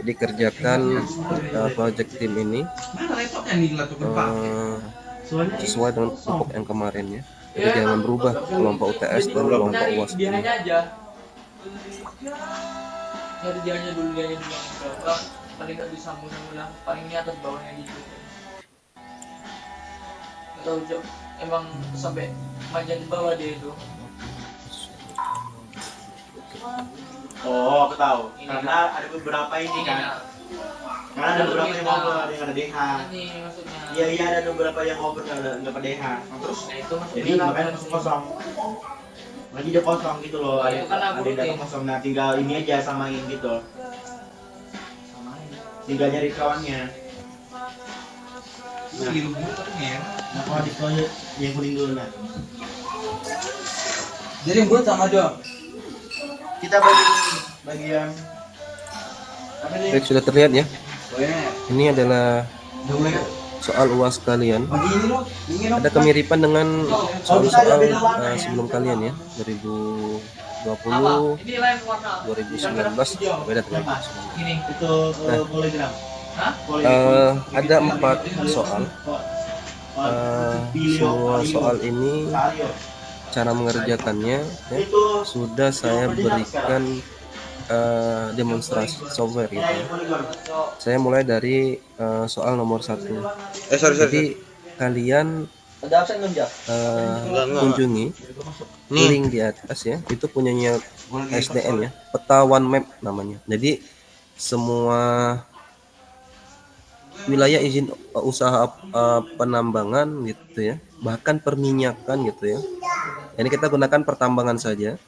dikerjakan project tim ini sesuai dengan kelompok yang kemarin ya. Jadi jangan berubah kelompok UTS dan kelompok UAS ini. Nyari dianya dulu berapa, paling nggak disambung ulang, paling ini atas bawahnya gitu. Atau emang sampai majan bawah dia itu. Oh, aku tahu. Karena ada beberapa ini kan. Karena ada beberapa yang ngobrol, ada yang ada DH. Ini maksudnya. Iya, ada beberapa yang ngobrol nggak ada DH. Terus, Nah, itu jadi makanya kosong. Lagi dia kosong gitu loh. Nah, itu kan ada data kosong. Nah, tinggal ini aja samain gitu. Tinggal nyari kawannya. Nah, nah kalau di yang kuning dulu nah. Jadi yang buat sama dong. Kita bagian apa nih? Baik, sudah terlihat ya. Ini adalah soal UAS kalian. Ada kemiripan dengan soal-soal sebelum kalian ya, 2020, 2019 beda dengan 2019. Itu poligram. Ada 4 soal. Semua soal ini cara mengerjakannya ya, sudah saya berikan demonstrasi software gitu ya. Saya mulai dari soal nomor 1. Jadi kalian kunjungi link di atas ya, itu punyanya SDN ya, peta one map namanya. Jadi semua wilayah izin usaha penambangan gitu ya, bahkan perminyakan gitu ya. Ini kita gunakan pertambangan saja,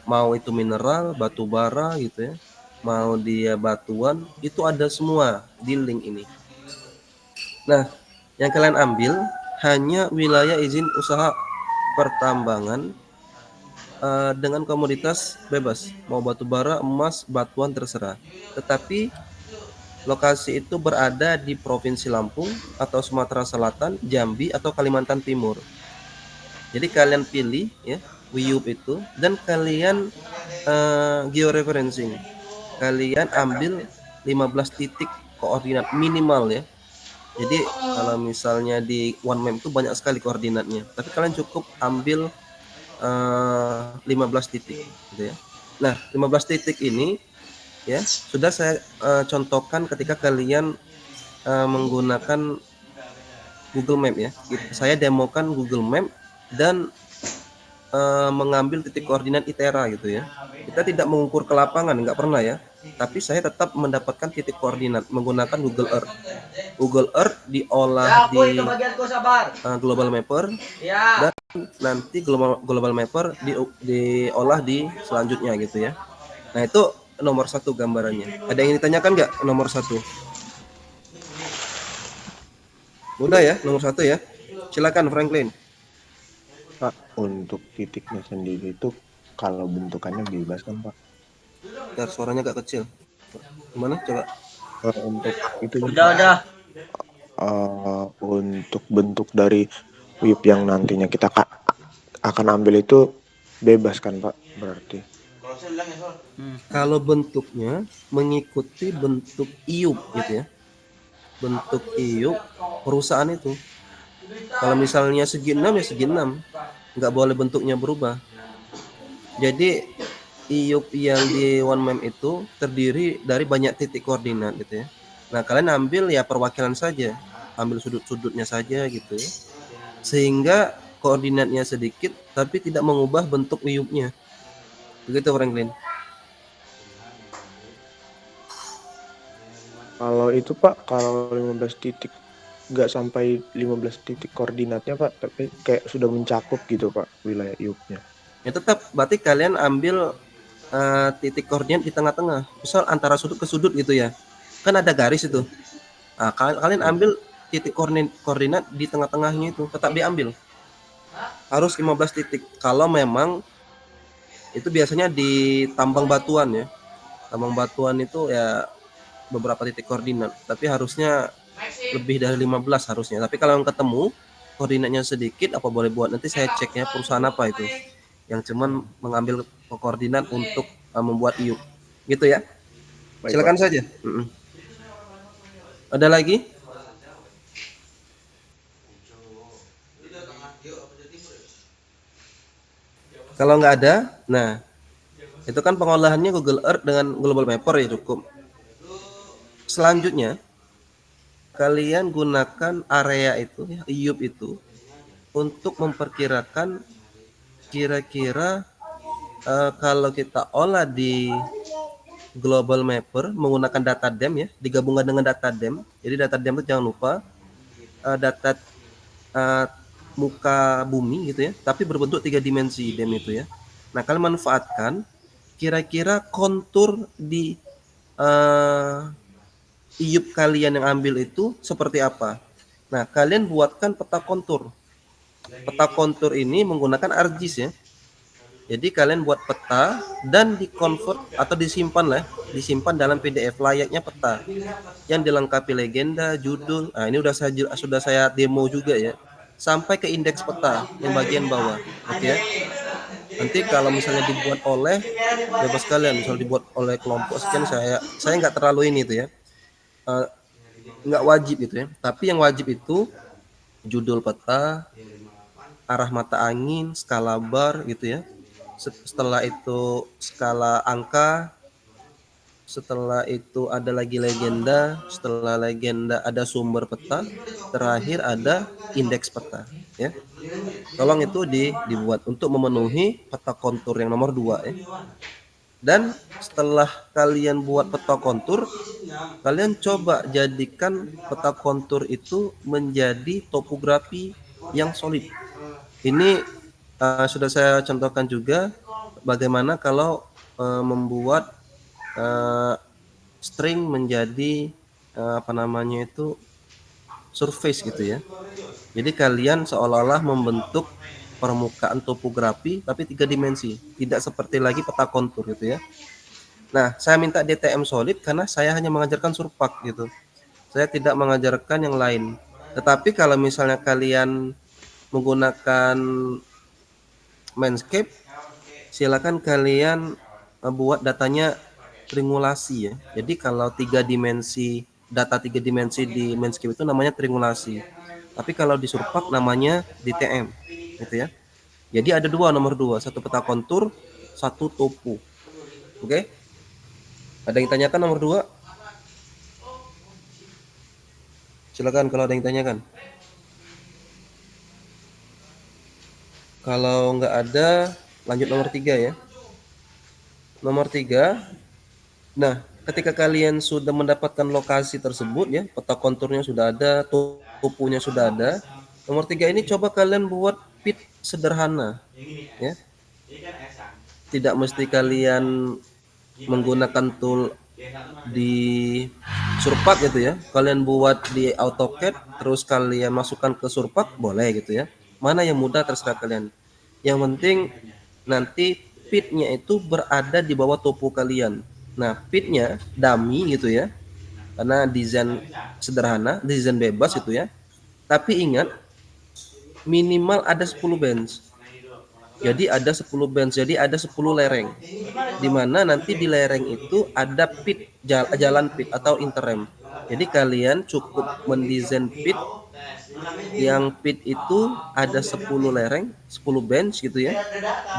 mau itu mineral, batu bara gitu ya, mau dia batuan, itu ada semua di link ini. Nah, yang kalian ambil hanya wilayah izin usaha pertambangan dengan komoditas bebas, mau batu bara, emas, batuan terserah. Tetapi lokasi itu berada di Provinsi Lampung atau Sumatera Selatan, Jambi atau Kalimantan Timur. Jadi kalian pilih ya WIUP itu dan kalian georeferencing. Kalian ambil 15 titik koordinat minimal ya. Jadi kalau misalnya di one map itu banyak sekali koordinatnya, tapi kalian cukup ambil 15 titik gitu ya. Nah, 15 titik ini ya sudah saya contohkan ketika kalian menggunakan Google Map ya. Saya demokan Google Map dan mengambil titik koordinat ITERA gitu ya. Kita tidak mengukur ke lapangan, nggak pernah ya. Tapi saya tetap mendapatkan titik koordinat menggunakan Google Earth. Google Earth diolah di Global Mapper dan nanti Global Mapper diolah di selanjutnya gitu ya. Nah itu nomor 1 gambarannya. Ada yang ditanyakan nggak nomor 1? Mudah ya nomor 1 ya. Silakan Franklin. Pak, untuk titiknya sendiri itu kalau bentukannya bebas kan Pak? Bentar, suaranya agak kecil. Gimana coba? Untuk itu Udah. untuk bentuk dari WIP yang nantinya kita akan ambil itu bebas kan Pak berarti? Kalau bentuknya mengikuti bentuk IUP gitu ya. Bentuk IUP perusahaan itu. Kalau misalnya segi 6 ya segi 6. Nggak boleh bentuknya berubah. Jadi IUP yang di one map itu terdiri dari banyak titik koordinat gitu ya. Nah, kalian ambil ya perwakilan saja. Ambil sudut-sudutnya saja gitu ya. Sehingga koordinatnya sedikit tapi tidak mengubah bentuk IUP-nya. Begitu Franklin. Kalau itu Pak, kalau 15 titik nggak sampai 15 titik koordinatnya Pak, tapi kayak sudah mencakup gitu Pak wilayah IUP-nya. Ya tetap berarti kalian ambil titik koordinat di tengah-tengah. Misal antara sudut ke sudut gitu ya. Kan ada garis itu. Nah, kalian ambil titik koordinat di tengah-tengahnya itu, tetap diambil. Harus 15 titik. Kalau memang itu biasanya di tambang batuan ya. Tambang batuan itu ya beberapa titik koordinat, tapi harusnya lebih dari 15 harusnya. Tapi kalau yang ketemu koordinatnya sedikit, apa boleh buat, nanti saya cek ya perusahaan apa itu yang cuman mengambil koordinat untuk membuat IUP gitu ya. Baik, Silakan Pak. saja. Ada lagi? Kalau nggak ada, nah itu kan pengolahannya Google Earth dengan Global Mapper ya cukup. Selanjutnya kalian gunakan area itu ya, IUP itu untuk memperkirakan kira-kira kalau kita olah di Global Mapper menggunakan data DEM ya, digabungkan dengan data DEM. Jadi data DEM itu jangan lupa data muka bumi gitu ya, tapi berbentuk 3 dimensi DEM itu ya. Nah, kalian manfaatkan kira-kira kontur di IUP kalian yang ambil itu seperti apa. Nah, kalian buatkan peta kontur. Peta kontur ini menggunakan ArcGIS ya. Jadi kalian buat peta dan di-convert atau disimpan lah, disimpan dalam PDF layaknya peta yang dilengkapi legenda, judul. Nah, ini sudah saya demo juga ya. Sampai ke indeks peta yang bagian bawah. Oke ya. Nanti kalau misalnya dibuat oleh bebas kalian, misal dibuat oleh kelompok sekian, saya nggak terlalu ini itu ya. Nggak wajib gitu ya. Tapi yang wajib itu judul peta, arah mata angin, skala bar gitu ya. Setelah itu skala angka, setelah itu ada lagi legenda, setelah legenda ada sumber peta, terakhir ada indeks peta ya. Tolong itu dibuat untuk memenuhi peta kontur yang nomor 2 ya. Dan setelah kalian buat peta kontur, kalian coba jadikan peta kontur itu menjadi topografi yang solid. Ini sudah saya contohkan juga bagaimana kalau membuat string menjadi surface gitu ya. Jadi kalian seolah-olah membentuk permukaan topografi tapi 3 dimensi, tidak seperti lagi peta kontur gitu ya. Nah, saya minta DTM solid karena saya hanya mengajarkan surpak gitu. Saya tidak mengajarkan yang lain. Tetapi kalau misalnya kalian menggunakan Manscape, silakan kalian buat datanya triangulasi ya. Jadi kalau 3 dimensi, data 3 dimensi di Manscape itu namanya triangulasi. Tapi kalau di Surpak namanya DTM gitu ya. Jadi ada nomor 2, satu peta kontur, satu topo. Oke? Ada yang tanyakan nomor 2? Silakan kalau ada yang tanyakan. Kalau nggak ada, lanjut nomor 3 ya. Nomor 3. Nah, ketika kalian sudah mendapatkan lokasi tersebut ya, peta konturnya sudah ada, toponya sudah ada. Nomor 3 ini coba kalian buat pit sederhana ya. Tidak mesti kalian menggunakan tool di Surpak gitu ya. Kalian buat di AutoCAD terus kalian masukkan ke Surpak boleh gitu ya. Mana yang mudah terserah kalian. Yang penting nanti pitnya itu berada di bawah topo kalian. Nah, pitnya dummy gitu ya. Karena desain sederhana, desain bebas gitu ya. Tapi ingat minimal ada 10 bench. Jadi ada 10 bench, jadi ada 10 lereng. Dimana nanti di lereng itu ada pit, jalan pit atau interrem. Jadi kalian cukup mendesain pit yang pit itu ada 10 lereng, 10 bench gitu ya.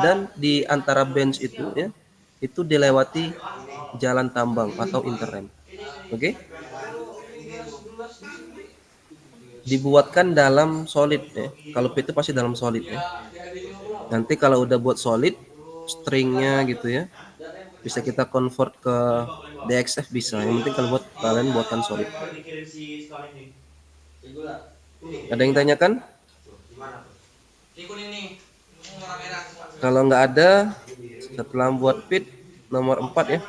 Dan di antara bench itu ya, itu dilewati jalan tambang atau interrem. Oke? Dibuatkan dalam solid ya. Kalau pit itu pasti dalam solid ya. Nanti kalau udah buat solid, stringnya gitu ya, bisa kita convert ke DXF bisa. Yang penting kalau kalian buatkan solid. Ada yang tanyakan? Kalau nggak ada, setelah buat pit nomor 4 ya.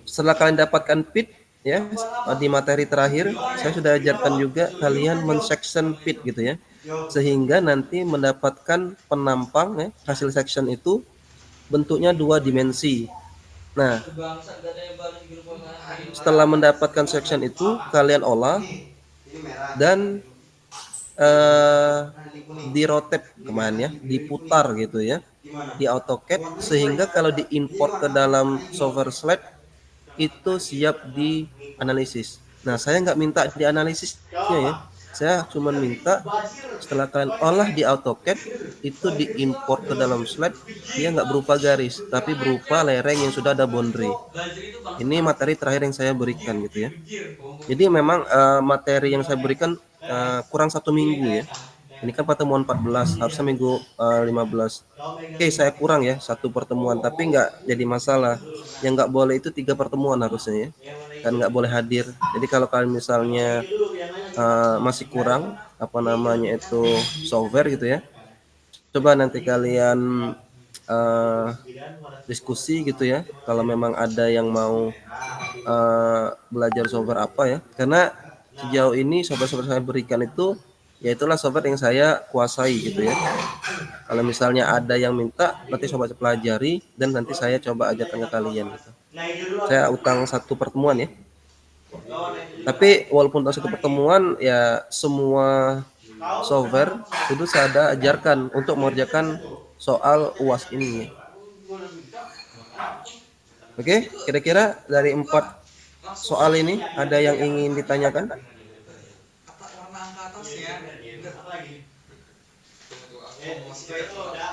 Setelah kalian dapatkan pit ya, di materi terakhir saya sudah ajarkan juga kalian men-section pit gitu ya. Sehingga nanti mendapatkan penampang ya, hasil section itu bentuknya 2 dimensi. Nah, setelah mendapatkan section itu kalian olah dan di-rotate kemana ya, diputar gitu ya di AutoCAD sehingga kalau diimport ke dalam software slide itu siap dianalisis. Nah, saya nggak minta dianalisisnya ya. Saya cuma minta setelah kalian olah di AutoCAD itu diimport ke dalam slide, dia nggak berupa garis, tapi berupa lereng yang sudah ada boundary. Ini materi terakhir yang saya berikan gitu ya. Jadi memang materi yang saya berikan kurang 1 minggu ya. Ini kan pertemuan 14, harusnya minggu 15. Oke, saya kurang ya 1 pertemuan, tapi nggak jadi masalah. Yang nggak boleh itu 3 pertemuan harusnya ya, dan nggak boleh hadir. Jadi kalau kalian misalnya masih kurang apa namanya itu software gitu ya, coba nanti kalian diskusi gitu ya. Kalau memang ada yang mau belajar software apa ya, karena sejauh ini software-software saya berikan itu ya itulah software yang saya kuasai gitu ya. Kalau misalnya ada yang minta, nanti coba pelajari dan nanti saya coba ajarkan ke kalian gitu. Saya utang 1 pertemuan ya. Tapi walaupun utang 1 pertemuan ya semua software itu saya ada ajarkan untuk mengerjakan soal UAS ini. Oke, kira-kira dari 4 soal ini ada yang ingin ditanyakan?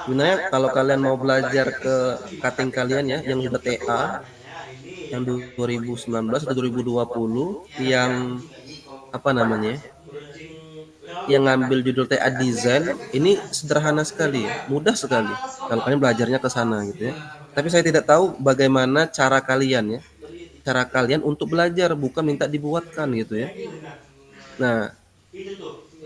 Sebenarnya kalau kalian mau belajar ke cutting kalian ya, yang sudah TA, yang 2019 atau 2020, yang apa namanya, yang ngambil judul TA Design, ini sederhana sekali, mudah sekali kalau kalian belajarnya ke sana gitu ya. Tapi saya tidak tahu bagaimana cara kalian ya, cara kalian untuk belajar, bukan minta dibuatkan gitu ya. Nah,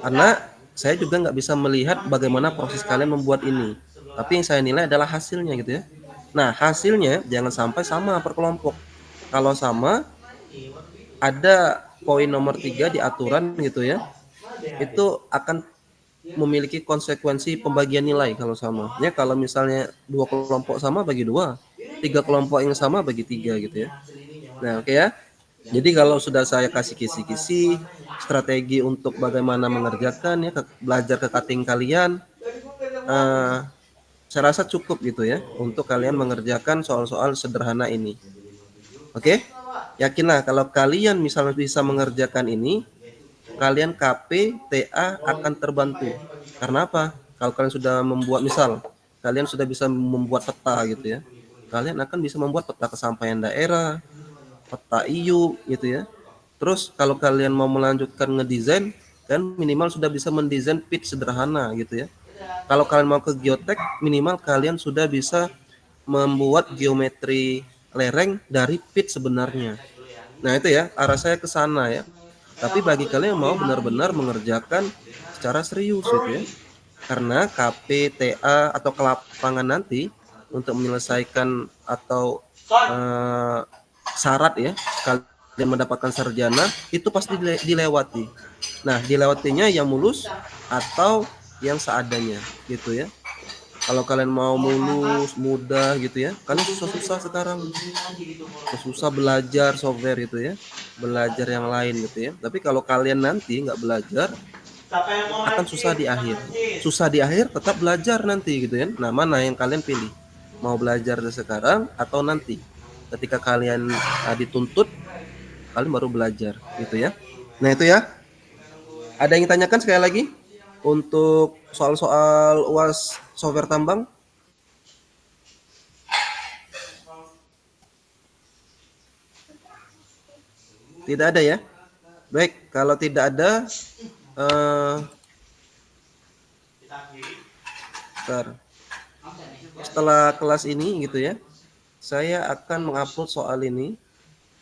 karena saya juga nggak bisa melihat bagaimana proses kalian membuat ini, tapi yang saya nilai adalah hasilnya gitu ya. Nah, hasilnya jangan sampai sama per kelompok. Kalau sama, ada poin nomor 3 di aturan gitu ya, itu akan memiliki konsekuensi pembagian nilai kalau sama. Ya, kalau misalnya 2 kelompok sama bagi 2, 3 kelompok yang sama bagi 3 gitu ya. Nah, oke ya. Jadi kalau sudah saya kasih kisi-kisi strategi untuk bagaimana mengerjakan ya, belajar ke cutting kalian, saya rasa cukup gitu ya untuk kalian mengerjakan soal-soal sederhana ini. Oke? Yakinlah kalau kalian misalnya bisa mengerjakan ini, kalian KP, TA akan terbantu. Karena apa? Kalau kalian sudah membuat, misal kalian sudah bisa membuat peta gitu ya, kalian akan bisa membuat peta kesampaian daerah, peta IU gitu ya. Terus kalau kalian mau melanjutkan ngedesain, kan minimal sudah bisa mendesain pit sederhana gitu ya. Kalau kalian mau ke geotek, minimal kalian sudah bisa membuat geometri lereng dari pit sebenarnya. Nah itu ya, arah saya ke sana ya. Tapi bagi kalian yang mau benar-benar mengerjakan secara serius gitu ya, karena KP, TA atau ke lapangan nanti untuk menyelesaikan atau syarat ya kalian mendapatkan sarjana itu pasti dilewati. Nah, dilewatinya yang mulus atau yang seadanya gitu ya. Kalau kalian mau mulus, mudah gitu ya, kalian susah-susah sekarang, susah belajar software gitu ya, belajar yang lain gitu ya. Tapi kalau kalian nanti nggak belajar, akan susah di akhir. Susah di akhir, tetap belajar nanti gitu ya. Nah, mana yang kalian pilih? Mau belajar dari sekarang atau nanti? Ketika kalian dituntut, kalian baru belajar gitu ya. Nah itu ya. Ada yang ditanyakan sekali lagi untuk soal-soal UAS software tambang? Tidak ada ya? Baik, kalau tidak ada, setelah kelas ini gitu ya, saya akan mengupload soal ini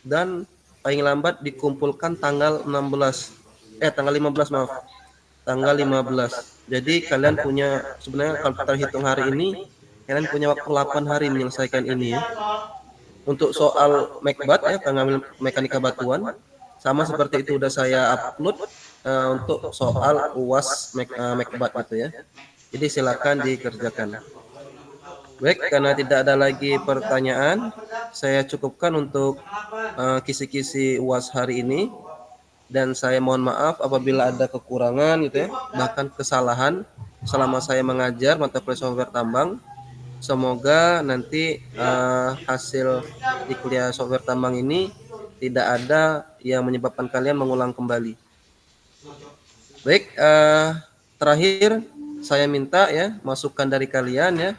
dan paling lambat dikumpulkan tanggal 15 maaf. Tanggal 15. Jadi kalian punya, sebenarnya kalau terhitung hari ini, kalian punya waktu 8 hari menyelesaikan ini ya. Untuk soal Macbat ya, pengambil mekanika batuan, sama seperti itu udah saya upload untuk soal UAS Macbat gitu ya. Jadi silakan dikerjakan. Baik, karena tidak ada lagi pertanyaan, saya cukupkan untuk kisi-kisi UAS hari ini. Dan saya mohon maaf apabila ada kekurangan gitu ya, bahkan kesalahan selama saya mengajar mata kuliah software tambang. Semoga nanti hasil di kuliah software tambang ini tidak ada yang menyebabkan kalian mengulang kembali. Baik, terakhir saya minta ya masukan dari kalian ya,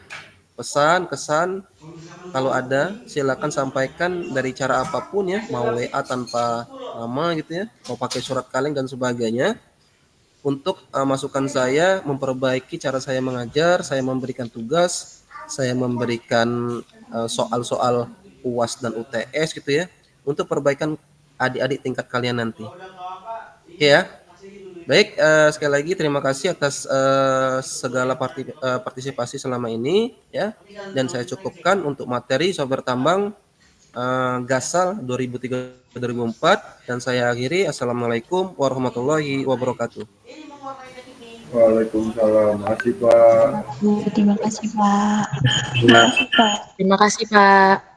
pesan, kesan, kalau ada silakan sampaikan dari cara apapun ya, mau WA tanpa nama gitu ya, mau pakai surat kaleng dan sebagainya. Untuk masukan saya memperbaiki cara saya mengajar, saya memberikan tugas, saya memberikan soal-soal UAS dan UTS gitu ya, untuk perbaikan adik-adik tingkat kalian nanti. Oke ya. Baik, sekali lagi terima kasih atas segala partisipasi selama ini ya. Dan saya cukupkan untuk materi software tambang Gasal 2003-2004 dan saya akhiri. Assalamualaikum warahmatullahi wabarakatuh. Waalaikumsalam. Makasih, Pak. Terima kasih, Pak. Terima kasih, Pak.